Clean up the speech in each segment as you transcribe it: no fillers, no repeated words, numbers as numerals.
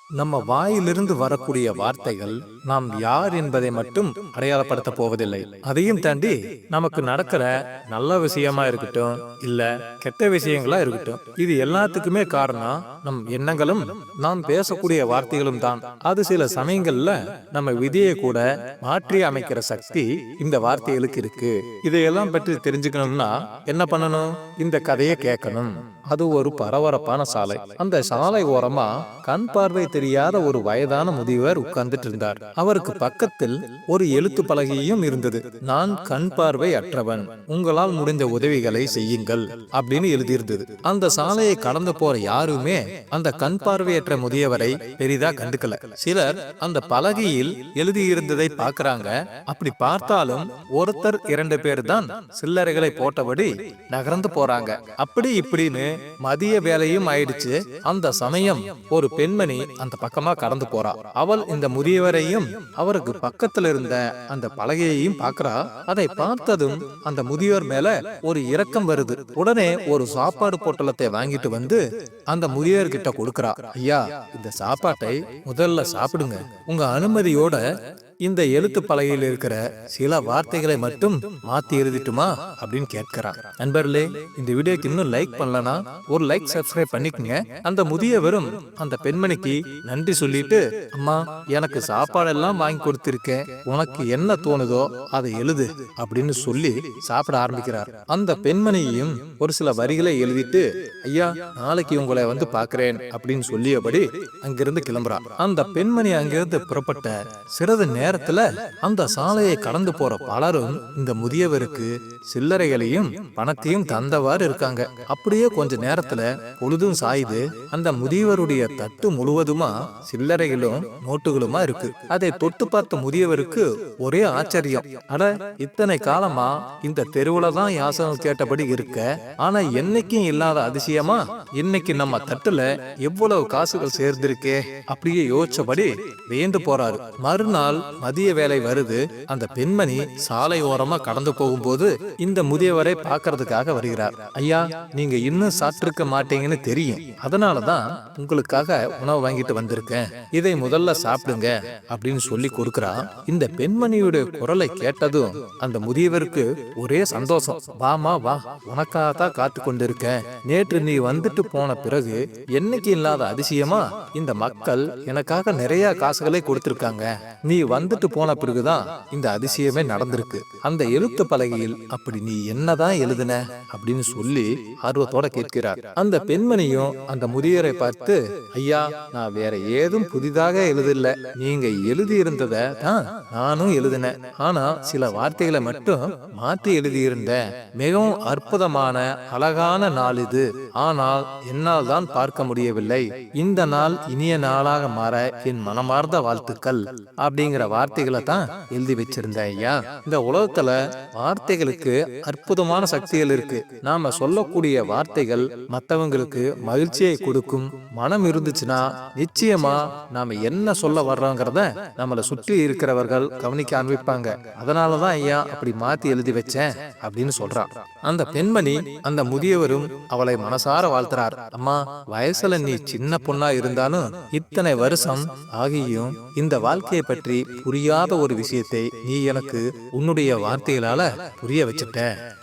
நம்ம வாயிலிருந்து வரக்கூடிய வார்த்தைகள் நாம் யார் என்பதை மட்டும் அடையாளப்படுத்த போவதில்லை. அதையும் தாண்டி நமக்கு நடக்கிற நல்ல விஷயமா இருக்கட்டும், இல்ல கெட்ட விஷயங்களா இருக்கட்டும், இது எல்லாத்துக்குமே காரணம் நம் எண்ணங்களும் நாம் பேசக்கூடிய வார்த்தைகளும் தான். அது சில சமயங்கள்ல நம்ம விதியை கூட மாற்றி அமைக்கிற சக்தி இந்த வார்த்தைகளுக்கு இருக்கு. இதையெல்லாம் பற்றி தெரிஞ்சுக்கணும்னா என்ன பண்ணணும்? இந்த கதையை கேட்கணும். அது ஒரு பரபரப்பான சாலை. அந்த சாலை ஓரமா கண் பார்வை தெரியாத ஒரு வயதான முதியவர் உட்கார்ந்துட்டு இருந்தார். அவருக்கு பக்கத்தில் ஒரு எழுத்து பலகையும் இருந்தது. நான் கண் பார்வை அற்றவன், உங்களால் முடிந்த உதவிகளை செய்யுங்கள் அப்படின்னு எழுதியிருந்தது. அந்த சாலையை கடந்து போற யாருமே அந்த கண் பார்வையற்ற முதியவரை பெரிதா கண்டுக்கல. சிலர் அந்த பலகையில் எழுதியிருந்ததை பார்க்கறாங்க. அப்படி பார்த்தாலும் ஒருத்தர் 2 பேர் தான் சில்லறைகளை போட்டபடி நகர்ந்து போறாங்க. அப்படி இப்படின்னு மதிய வேலையும் ஆயிடுச்சு. அந்த சமயம் ஒரு பெண்மணி அந்த பக்கமா கடந்து போறா. அவள் இந்த முதியவரையும் அவருக்கு பக்கத்துல இருந்த அந்த பலகையையும் பார்க்கறா. அதை பார்த்ததும் அந்த முதியவர் மேல ஒரு இரக்கம் வருது. உடனே ஒரு சாப்பாடு பொட்டலத்தை வாங்கிட்டு வந்து அந்த முதியவர்கிட்ட கொடுக்கறா. ஐயா, இந்த சாப்பாட்டை முதல்ல சாப்பிடுங்க. உங்க அனுமதியோட இந்த எழுத்து பலகையில் இருக்கிற சில வார்த்தைகளை மட்டும் மாத்தி எழுதிட்டுமா அப்படின்னு கேட்கிறான். நண்பர்களே, இந்த வீடியோக்கு இன்னும் லைக் பண்ணலனா ஒரு லைக், சப்ஸ்கிரைப் பண்ணிக்கங்க. அந்த முதியவரும் அந்த பெண்மணிக்கு நன்றி சொல்லிட்டு, அம்மா, எனக்கு சாப்பாடெல்லாம் வாங்கி கொடுத்திருக்கேன், உனக்கு என்ன தோணுதோ அதை எழுது அப்படின்னு சொல்லி சாப்பிட ஆரம்பிக்கிறார். அந்த பெண்மணியும் ஒரு சில வரிகளை எழுதிட்டு, ஐயா, நாளைக்கு உங்களை வந்து பாக்குறேன் அப்படின்னு சொல்லியபடி அங்கிருந்து கிளம்புறார். அந்த பெண்மணி அங்கிருந்து புறப்பட்ட சிறிது நேரத்துல அந்த சாலையை கடந்து போற பலரும் இந்த முதியவருக்கு சில்லறைகளையும் பணத்தையும் தந்தவாறு இருக்காங்க. அப்படியே கொஞ்ச நேரத்துல பொழுதும் சாயுது. அந்த முதியவருடைய தட்டு முழுவதுமா சில்லறைகளும் நோட்டுகளுமா இருக்கு. அதை தொட்டு பார்த்த முதியவருக்கு ஒரே ஆச்சரியம். அட, இத்தனை காலமா இந்த தெருவுல தான் யாசகம் கேட்டபடி இருக்க, ஆனா என்னைக்கும் இல்லாத அதிசயமா இன்னைக்கு நம்ம தட்டுல எவ்வளவு காசுகள் சேர்ந்திருக்கே அப்படியே யோசிச்சபடி வேண்டு போறாரு. மறுநாள் மதிய வேலை வருது. அந்த பெண்மணி சாலை ஓரமா கடந்து போகும்போது இந்த முதியவரை பார்க்கறதுக்காக வருகிறார். ஐயா, நீங்க இன்னும் சாப்பிட்டிருக்க மாட்டீங்கன்னு தெரியும், அதனாலதான் உங்களுக்காக உணவு வாங்கிட்டு வந்திருக்கேன், இதை முதல்ல சாப்பிடுங்க அப்படின்னு சொல்லி கொடுக்கிறா. இந்த பெண்மணியுடைய குரலை கேட்டதும் அந்த முதியவருக்கு ஒரே சந்தோஷம். வாமா வா, உனக்காகத்தான் காத்து கொண்டிருக்கேன். நேற்று நீ வந்துட்டு போன பிறகு என்னைக்கு இல்லாத அதிசயமா இந்த மக்கள் எனக்காக நிறைய காசுகளை கொடுத்திருக்காங்க. நீ வந்துட்டு போன பிறகுதான் இந்த அதிசயமே நடந்திருக்கு. அந்த எழுத்து பலகையில் அப்படி நீ என்னதான் எழுதுன அப்படின்னு சொல்லி ஆர்வத்தோட கேட்கிறார். அந்த பெண்மணியும் அந்த முதியவரை பார்த்து, ஐயா, நான் வேற ஏதும் புதிதாக எழுதல, நீங்க எழுதி இருந்ததை தான் நானும் எழுதினேன். ஆனா சில வார்த்தைகளை மட்டும் மாற்றி எழுதியிருந்த. மிகவும் அற்புதமான அழகான நாள் இது, ஆனால் என்னால் தான் பார்க்க முடியவில்லை. இந்த நாள் இனிய நாளாக மாற என் மனமார்ந்த வாழ்த்துக்கள் அப்படிங்கிற வார்த்தைகளை தான் எழுதி வச்சிருந்தேன். ஐயா, இந்த உலகத்துல வார்த்தைகளுக்கு அற்புதமான சக்திகள் இருக்கு. நாம சொல்லக்கூடிய வார்த்தைகள் மற்றவங்களுக்கு மகிழ்ச்சியை கொடுக்கும். மனம் இருந்துச்சுன்னா நிச்சயமா நாம என்ன சொல்ல வர்றோங்கிறத நம்மளை சுற்றி இருக்கிறவர்கள் கவனிக்க ஆரம்பிப்பாங்க. அதனாலதான் ஐயா அப்படி மாத்தி எழுதி வச்சேன் அப்படின்னு சொல்றான். அந்த பெண்மணி அந்த முதியவரும் அவளை மனசார வாழ்த்துறார். அம்மா, வயசுல நீ சின்ன பொண்ணா இருந்தாலும் இத்தனை வருஷம் ஆகியும் இந்த வாழ்க்கையை பற்றி புரியாத ஒரு விஷயத்தை நீ எனக்கு உன்னுடைய வார்த்தைகளால புரிய வச்சுட்ட.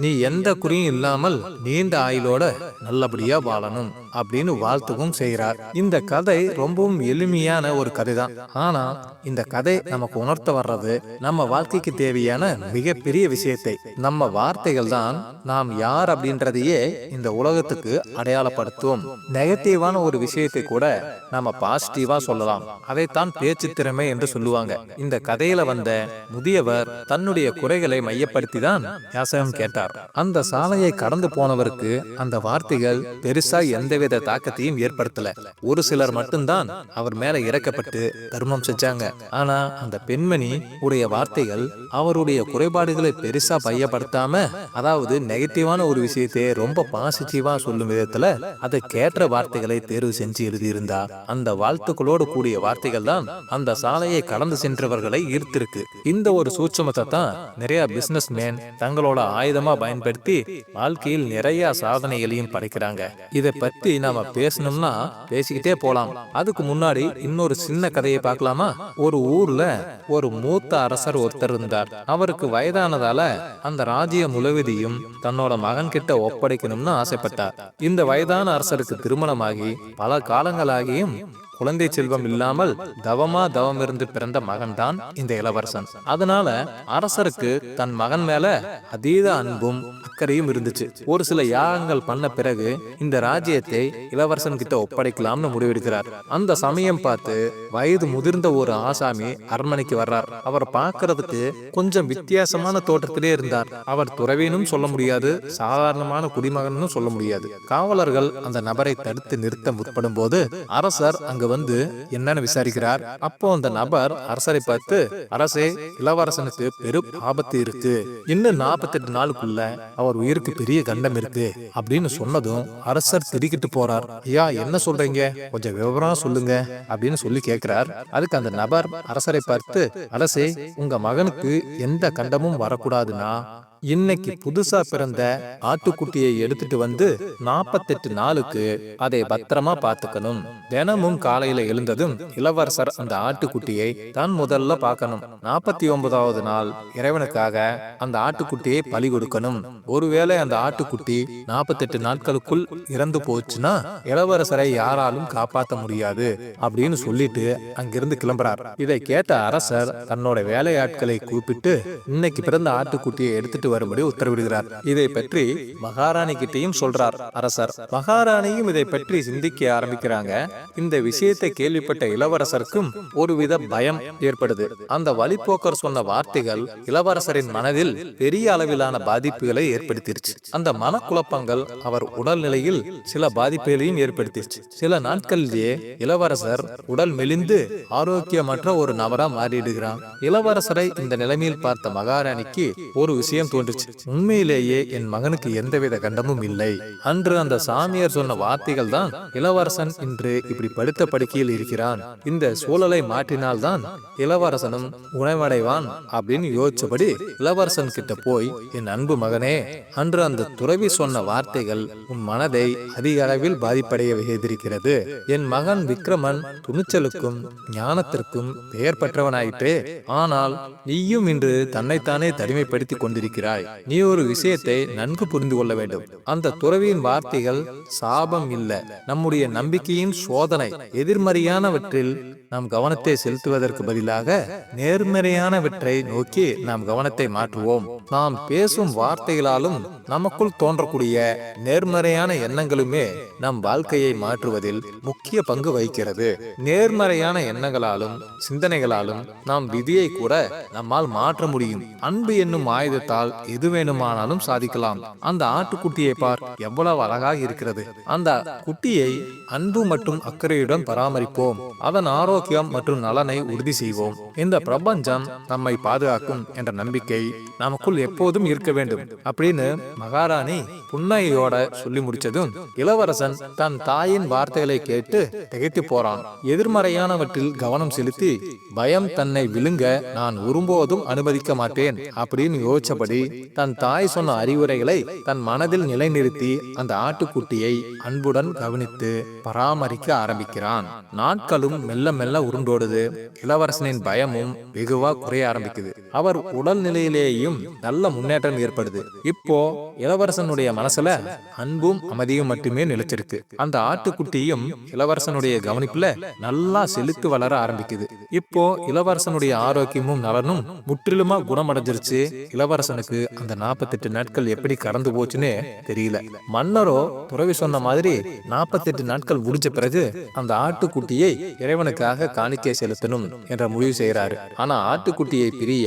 நீ எந்த குறியும் இல்லாமல் நீண்ட ஆயுளோட நல்லபடியா வாழணும் அப்படின்னு வாழ்த்துவும் செய்கிறார். இந்த கதை ரொம்பவும் எளிமையான ஒரு கதை தான். ஆனா இந்த கதை நமக்கு உணர்த்த வர்றது நம்ம வாழ்க்கைக்கு தேவையான மிகப்பெரிய விஷயத்தை. நம்ம வார்த்தைகள் தான் நாம் யார் அப்படின்றதையே இந்த உலகத்துக்கு அடையாளப்படுத்தும். நெகட்டிவான ஒரு விஷயத்தை கூட நம்ம பாசிட்டிவா சொல்லலாம். அதைத்தான் பேச்சு திறமை என்று சொல்லுவாங்க. இந்த கதையில வந்த முதியவர் தன்னுடைய குறைகளை மையப்படுத்தி தான் யாசகம் கேட்டார். அந்த சாலையை கடந்து போனவருக்கு அந்த வார்த்தைகள் பெருசா எந்தவித தாக்கத்தையும் ஏற்படுத்தல. ஒரு சிலர் மட்டும்தான் அவர் மேல இறக்கப்பட்டு தர்மம் செஞ்சாங்க. ஆனா அந்த பெண்மணி உடைய வார்த்தைகள் அவருடைய குறைபாடுகளை பெருசா பையப்படுத்தாம, அதாவது நெகட்டிவான ஒரு விஷயத்தை ரொம்ப பாசிட்டிவா சொல்லும் விதத்துல அதை கேட்ட வார்த்தைகளை தேர்வு செஞ்சு எழுதியிருந்தா அந்த வாழ்த்துக்களோடு கூடிய வார்த்தைகள் தான் அந்த சாலையை கடந்து சென்றவர்களை ஈர்த்திருக்கு. இந்த ஒரு சூட்சமத்தை தான் நிறைய பிசினஸ் மேன் தங்களோட ஆயுதமா பயன்படுத்தி வாழ்க்கையில் நிறைய சாதனைகளையும் படைக்கிறாங்க. இதை பற்றி பத்தி நாம பேசணும்னா பேசிக்கிட்டே போலாம். அதுக்கு முன்னாடி இன்னொரு சின்ன கதையை பார்க்கலாமா? ஒரு ஊர்ல ஒரு மூத்த அரசர் ஒருத்தர் இருந்தார். அவருக்கு வயதானதால அந்த ராஜ்ய முழுவதையும் தன்னோட மகன் கிட்ட ஒப்படைக்கணும்னு ஆசைப்பட்டார். இந்த வயதான அரசருக்கு திருமணமாகி பல காலங்களாகியும் குழந்தை செல்வம் இல்லாமல் தவம் இருந்து பிறந்த மகன் தான் இந்த இளவரசன். அதனால அரசருக்கு தன் மகன் மேல அதீத அன்பும் அக்கறையும் இருந்துச்சு. ஒரு சில யாகங்கள் பண்ண பிறகு இந்த ராஜ்யத்தை இளவரசன் கிட்ட ஒப்படைக்கலாம்னு முடிவெடுக்கிறார். அந்த சமயம் பார்த்து வயது முதிர்ந்த ஒரு ஆசாமி அரண்மனைக்கு வர்றார். அவர் பார்க்கறதுக்கு கொஞ்சம் வித்தியாசமான தோற்றத்திலே இருந்தார். அவர் துறவினும் சொல்ல முடியாது, சாதாரணமான குடிமகனும் சொல்ல முடியாது. காவலர்கள் அந்த நபரை தடுத்து நிறுத்த முற்படும் போது அரசர் அங்கு வந்து என்னன்னு விசாரிக்கிறார். அப்போ அந்த நபர் அரசரை பார்த்து, அரசே, இளவரசனுக்கு பெரும் ஆபத்து இருக்கு, இன்னும் 48 நாளுக்குள்ள அவர் உயிருக்கு பெரிய கண்டம் இருக்கு அப்படின்னு சொன்னதும் அரசர் திடுக்கிட்டு போறார். ஐயா, என்ன சொல்றீங்க, கொஞ்சம் விவரம் சொல்லுங்க அப்படின்னு சொல்லி கேட்கிறார். அதுக்கு அந்த நபர் அரசரை பார்த்து, அரசே, உங்க மகனுக்கு எந்த கண்டமும் வரக்கூடாதுன்னா இன்னைக்கு புதுசா பிறந்த ஆட்டுக்குட்டியை எடுத்துட்டு வந்து 48 நாளுக்கு அதை பத்திரமா பார்த்துக்கணும். தினமும் காலையில எழுந்ததும் இளவரசர் அந்த ஆட்டுக்குட்டியை தான் முதல்ல பார்க்கணும். 49வது நாள் இறைவனுக்காக அந்த ஆட்டுக்குட்டியை பலி கொடுக்கணும். ஒருவேளை அந்த ஆட்டுக்குட்டி 48 நாட்களுக்குள் இறந்து போச்சுன்னா இளவரசரை யாராலும் காப்பாற்ற முடியாது அப்படின்னு சொல்லிட்டு அங்கிருந்து கிளம்புறார். இதை கேட்ட அரசர் தன்னோட வேலையாட்களை கூப்பிட்டு இன்னைக்கு பிறந்த ஆட்டுக்குட்டியை எடுத்துட்டு வரும்படி உத்தரவிடுகிறார். இதை பற்றி மகாராணி கிட்டையும் சொல்றார் அரசர். மகாராணியும் இதை பற்றி சிந்திக்க ஆரம்பிக்கிறாங்க. இந்த விஷயத்தை கேள்விப்பட்ட இளவரசருக்கும் ஒருவித பயம் ஏற்படுது. அந்த வழிப்போக்கர் சொன்ன வார்த்தைகள் இளவரசரின் மனதில் பெரிய அளவிலான பாதிப்புகளை ஏற்படுத்திருச்சு. அந்த மனக்குழப்பங்கள் அவர் உடல்நிலையில் சில பாதிப்புகளையும் ஏற்படுத்திருச்சு. சில நாட்களிலேயே இளவரசர் உடல் மெலிந்து ஆரோக்கியமற்ற ஒரு நபரா மாறிடுகிறான். இளவரசரை இந்த நிலைமையில் பார்த்த மகாராணிக்கு ஒரு விஷயம் தோன்றுச்சு. உண்மையிலேயே என் மகனுக்கு எந்தவித கண்டமும் இல்லை. அன்று அந்த சாமியார் சொன்ன வார்த்தைகள் தான் இளவரசன் இன்று இப்படி படுத்த படுக்கையில் இருக்கிறான். இந்த சூழலை மாற்றினால்தான் இளவரசனும் உணவடைவான் அப்படின்னு யோசிச்சபடி இளவரசன் கிட்ட போய், என் அன்பு மகனே, அன்று அந்த துறவி சொன்ன வார்த்தைகள் உன் மனதை அதிக அளவில் பாதிப்படைய செய்திருக்கிறது. என் மகன் விக்ரமன் துணிச்சலுக்கும் ஞானத்திற்கும் பெயர் பெற்றவனாயிற்றே. ஆனால் நீயும் இன்று தன்னைத்தானே தனிமைப்படுத்தி கொண்டிருக்கிறாய். நீ ஒரு விஷயத்தை நன்கு புரிந்து கொள்ள வேண்டும். அந்த துறவியின் வார்த்தைகள் சாபம் இல்ல, நம்முடைய நம்பிக்கையின் சோதனை. எதிர்மறையானவற்றில் நாம் கவனத்தை செலுத்துவதற்கு பதிலாக நேர்மறையானவற்றை நோக்கி நாம் கவனத்தை மாற்றுவோம். நாம் பேசும் வார்த்தைகளாலும் நமக்குள் தோன்றக்கூடிய நேர்மறையான எண்ணங்களுமே நம் வாழ்க்கையை மாற்றுவதில் முக்கிய பங்கு வகிக்கிறது. நேர்மறையான எண்ணங்களாலும் சிந்தனைகளாலும் நாம் விதியை கூட நம்மால் மாற்ற முடியும். அன்பு என்னும் ஆயுதத்தால் எது வேணுமானாலும் சாதிக்கலாம். அந்த ஆட்டுக்குட்டியை பார், எவ்வளவு அழகாக இருக்கிறது. அந்த குட்டியை அன்பு மற்றும் அக்கறையுடன் பராமரிப்போம். அதன் ஆரோக்கியம் மற்றும் நலனை உறுதி செய்வோம். இந்த பிரபஞ்சம் நம்மை பாதுகாக்கும் என்ற நம்பிக்கை நமக்குள் எப்போதும் இருக்க வேண்டும் அப்படின்னு மகாராணி புன்னகையோட சொல்லி முடிச்சதும் இளவரசன் தன் தாயின் வார்த்தைகளை கேட்டு திகைத்து போறான். எதிர்மறையானவற்றில் கவனம் செலுத்தி பயம் தன்னை விழுங்க நான் ஒருபோதும் அனுமதிக்க மாட்டேன் அப்படின்னு யோசிச்சபடி தன் தாய் சொன்ன அறிவுரைகளை தன் மனதில் நிலைநிறுத்தி அந்த ஆட்டுக்குட்டியை அன்புடன் கவனித்து பராமரிக்க ஆரம்பிக்கிறான். நாட்களும் மெல்ல மெல்ல உருண்டோடுது. இளவரசனின் பயமும் வெகுவா குறைய ஆரம்பிக்குது. அவர் உடல்நிலையிலேயும் நல்ல முன்னேற்றம் ஏற்படுது. இப்போ இளவரசனுடைய மனசுல அன்பும் அமைதியும் மட்டுமே நிலைச்சிருக்கு. அந்த ஆட்டுக்குட்டியும் இளவரசனுடைய கவனிப்புல நல்லா செலுத்து வளர ஆரம்பிக்குது. இப்போ இளவரசனுடைய ஆரோக்கியமும் நலனும் முற்றிலுமா குணமடைஞ்சிருச்சு. இளவரசனுக்கு அந்த 48 நாட்கள் எப்படி கடந்து போச்சுன்னு தெரியல. மன்னரோ துறவி சொன்ன மாதிரி 48 நாட்கள் முடிஞ்ச பிறகு அந்த ஆட்டுக்குட்டியை இறைவனுக்காக காணிக்கை செலுத்தணும் என்ற முடிவு செய்யறாரு. ஆனா ஆட்டுக்குட்டியை பிரிய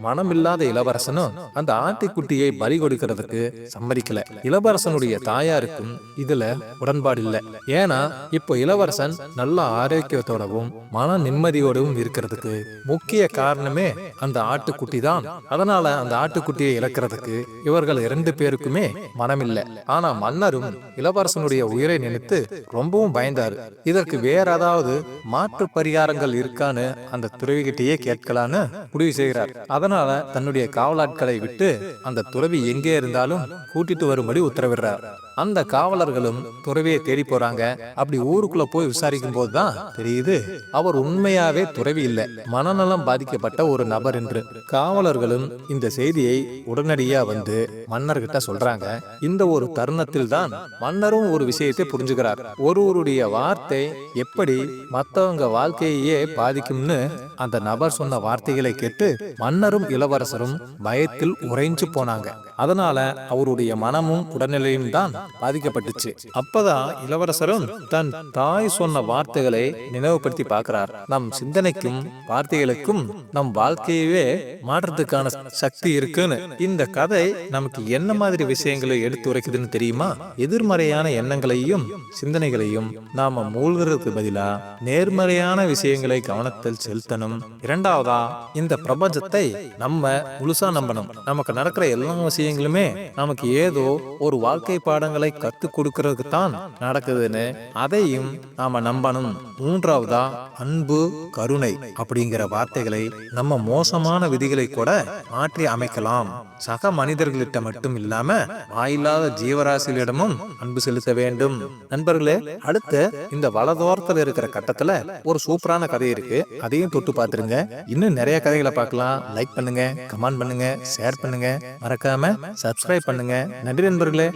மனமில்லாத இளவரசனும் அந்த ஆட்டுக்குட்டியை பலி கொடுக்கிறதுக்கு சம்மதிக்கல. இளவரசனுடைய தாயாருக்கும் இதுல உடன்பாடு இல்ல. ஏன்னா இப்போ இளவரசன் நல்ல ஆரோக்கியத்தோடவும் மன நிம்மதியோடவும் இருக்கிறதுக்கு முக்கிய காரணமே அந்த ஆட்டுக்குட்டி தான். அதனால அந்த ஆட்டுக்குட்டியை இழக்கிறதுக்கு இவர்கள் 2 பேருக்குமே மனமில்லை. ஆனா மன்னரும் இளவரசனுடைய உயிரை நினைத்து ரொம்பவும் பயந்தாரு. இதற்கு வேற ஏதாவது மாற்று பரிகாரங்கள் இருக்கான்னு அந்த துறவிகிட்டையே கேட்கலான்னு முடிவு செய்கிறார். அதனால தன்னுடைய காவலாட்களை விட்டு அந்த துறவி எங்கே இருந்தாலும் கூட்டிட்டு வரும்படி உத்தரவிடுறார். அந்த காவலர்களும் துறவியை தேடி போறாங்க. அப்படி ஊருக்குள்ள போய் விசாரிக்கும் போதுதான் தெரியுது அவர் உண்மையாவே துறவி இல்ல, மனநலம் பாதிக்கப்பட்ட ஒரு நபர் என்று. காவலர்களும் இந்த செய்தியை உடனடியா வந்து மன்னர்கிட்ட சொல்றாங்க. இந்த ஒரு தருணத்தில் தான் மன்னரும் ஒரு விஷயத்தை புரிஞ்சுக்கிறார். ஒருவருடைய வார்த்தை எப்படி மத்தவங்க வாழ்க்கையே பாதிக்கும்னு அந்த நபர் சொன்ன வார்த்தைகளை கேட்டு மன்னரும் இளவரசரும் பயத்தில் உறைஞ்சு போனாங்க. அதனால அவருடைய மனமும் உடல்நிலையும் தான் பாதிக்கப்பட்டுச்சு. அப்பதான் இளவரசரும் தன் தாய் சொன்ன வார்த்தைகளை நினைவுபடுத்தி பார்க்கிறார். நம் சிந்தனைக்கும் வார்த்தைகளுக்கும் நம் வாழ்க்கையவே மாற்றத்துக்கான சக்தி இருக்குன்னு. இந்த கதை நமக்கு என்ன மாதிரி விஷயங்களை எடுத்து உரைக்குதுன்னு தெரியுமா? எதிர்மறையான எண்ணங்களையும் சிந்தனைகளையும் நாம மூழ்கிறதுக்கு பதிலா நேர்மறையான விஷயங்களை கவனத்தில் செலுத்தணும். இரண்டாவதா, இந்த பிரபஞ்சத்தை நம்ம முழுசா நம்பணும். நமக்கு நடக்கிற எல்லா விஷயங்களுமே நமக்கு ஏதோ ஒரு வாழ்க்கை பாடங்களை கத்துக் கொடுக்கறதுக்கு தான் நடக்குதுன்னு அதையும் நாம நம்பணும். மூன்றாவதா, அன்பு கருணை அப்படிங்கிற வார்த்தைகளை நம்ம மோசமான விதிகளை கூட மாற்றி அமைக்கலாம். சக மனிதர்களிட்ட மட்டும் இல்லாம வாயில்லாத ஜீவராசிகளிடமும் அன்பு செலுத்த வேண்டும். நண்பர்களே, அடுத்த இந்த வலதோரத்துல இருக்கிற கட்டத்துல ஒரு சூப்பரான கதை இருக்கு, அதையும் தொட்டு பார்த்துருங்க. இன்னும் நிறைய கதைகளை பார்க்கலாம். லைக் பண்ணுங்க, கமெண்ட் பண்ணுங்க, ஷேர் பண்ணுங்க, மறக்காம சப்ஸ்கிரைப் பண்ணுங்க. நன்றி நண்பர்களே.